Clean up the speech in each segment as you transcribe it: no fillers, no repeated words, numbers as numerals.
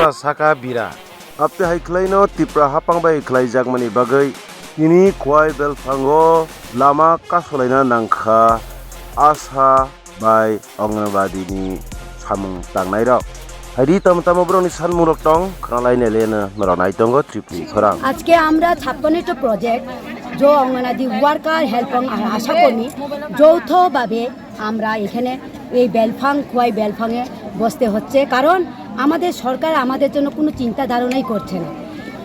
sala saka bira apte hai khlaino tipra hapang bai khlai jakmani bagai ini khowai belphango lama kaso laina nangkha Asha bai Anganwadi ni samung tangnai rok হাইদি তামতাম ব্রনি সানমুরক টং খালাইনে লেনা নরনাই টঙ্গ ত্রিপুরি খরাং আজকে আমরা 56টা project जो anganwadi worker হেল্পং আর আশা কর্মী যৌথভাবে আমরা এখানে এই বেলফাং খোয়াই বেলফাঙে বসতে হচ্ছে কারণ আমাদের সরকার আমাদের জন্য কোনো চিন্তা ধারণাই করছে না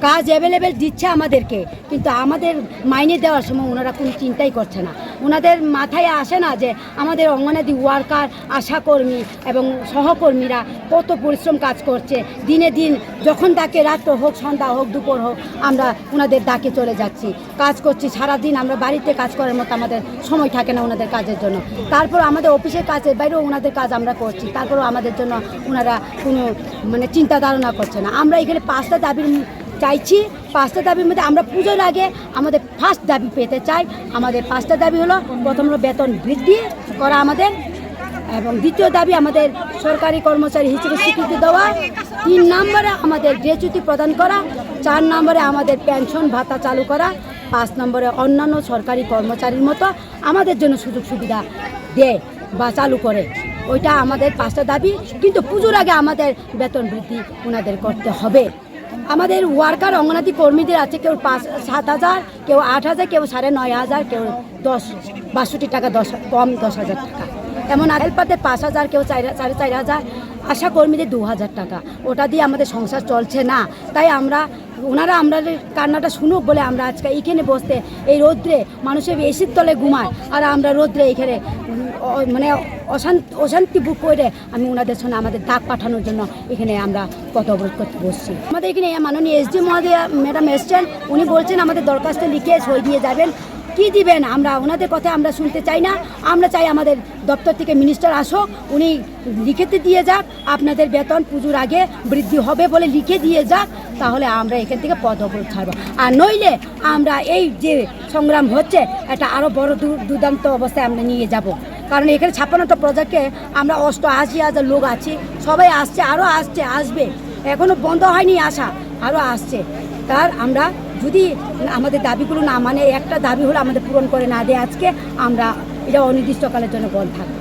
কাজ অ্যাভেলেবেল দিচ্ছে আমাদেরকে কিন্তু আমাদের মাইনে দেওয়ার সময় ওনারা কোনো চিন্তাই করছে না ওনাদের মাথায় আসে না যে আমাদের অঙ্গনাদি ওয়ার্কার আশাকর্মী এবং সহকর্মীরা কত পরিশ্রম কাজ করছে দিনে দিন যখন ডাকে রাত্র হোক সন্ধ্যা হোক দুপুর হোক আমরা ওনাদের ডাকে চলে যাচ্ছি কাজ করছি সারাদিন আমরা বাড়িতে কাজ করার মতো আমাদের সময় থাকে না ওনাদের কাজের জন্য তারপর আমাদের অফিসের কাজের বাইরেও ওনাদের কাজ আমরা করছি তারপরেও আমাদের জন্য ওনারা কোনো চিন্তা ধারণা করছে না আমরা এখানে 5টা দাবির চাইছি 5টা দাবির মধ্যে আমরা পুজোর আগে আমাদের ফার্স্ট দাবি পেতে চাই আমাদের 5টা দাবি হলো প্রথম হলো বেতন বৃদ্ধি করা আমাদের এবং দ্বিতীয় দাবি আমাদের সরকারি কর্মচারী হিসেবে স্বীকৃতি দেওয়া 3 নম্বরে আমাদের গ্র্যাচুইটি প্রদান করা 4 নম্বরে আমাদের পেনশন ভাতা চালু করা 5 নম্বরে অন্যান্য সরকারি কর্মচারীর মতো আমাদের জন্য সুযোগ সুবিধা দেয় বা চালু করে ওইটা আমাদের 5টা দাবি কিন্তু পুজোর আগে আমাদের বেতন বৃদ্ধি ওনাদের করতে হবে আমাদের ওয়ার্কার অঙ্গনাদি কর্মীদের আছে কেউ 7,000 কেউ 8,000 কেউ 9,500 কেউ 62 টাকা কম 10,000 টাকা এমন হেল্পারদের 5,000 কেউ 4,500 আশা কর্মীদের 2,000 টাকা ওটা দিয়ে আমাদের সংসার চলছে না তাই ওনারা আমাদের কান্নাটা শুনুক বলে আমরা আজকে এইখানে বসতে এই রৌদ্রে মানুষের এসির তলে ঘুমায় আর আমরা রৌদ্রে এখানে অশান্তি বুক করে আমি ওনাদের সঙ্গে আমাদের ডাক পাঠানোর জন্য এখানে আমরা পথ অবরোধ করতে বসছি আমাদের এখানে মাননীয় এসডি মহোদয়া ম্যাডাম এসছেন উনি বলছেন আমাদের দরখাস্ত লিখে সই দিয়ে যাবেন কি দিবেন আমরা ওনাদের কথা আমরা শুনতে চাই না আমরা চাই আমাদের দপ্তর থেকে মিনিস্টার আসুক উনি লিখেতে দিয়ে যাক আপনাদের বেতন পুজোর আগে বৃদ্ধি হবে বলে লিখে দিয়ে যাক তাহলে আমরা এখান থেকে পথ অবরোধ ছাড়বো আর নইলে আমরা এই যে সংগ্রাম হচ্ছে এটা আরও বড় দুর্দান্ত অবস্থায় আমরা নিয়ে যাব কারণ এখানে 56টা প্রজেক্টে আমরা 88,000 লোক আছি সবাই আসছে আরও আসবে এখনও বন্ধ হয়নি আসা আরও আসছে তার আমরা যদি আমাদের দাবিগুলো না মানে একটা দাবি হলো আমাদের পূরণ করে না দেয় আজকে আমরা এটা অনির্দিষ্টকালের জন্য বন্ধ থাকবো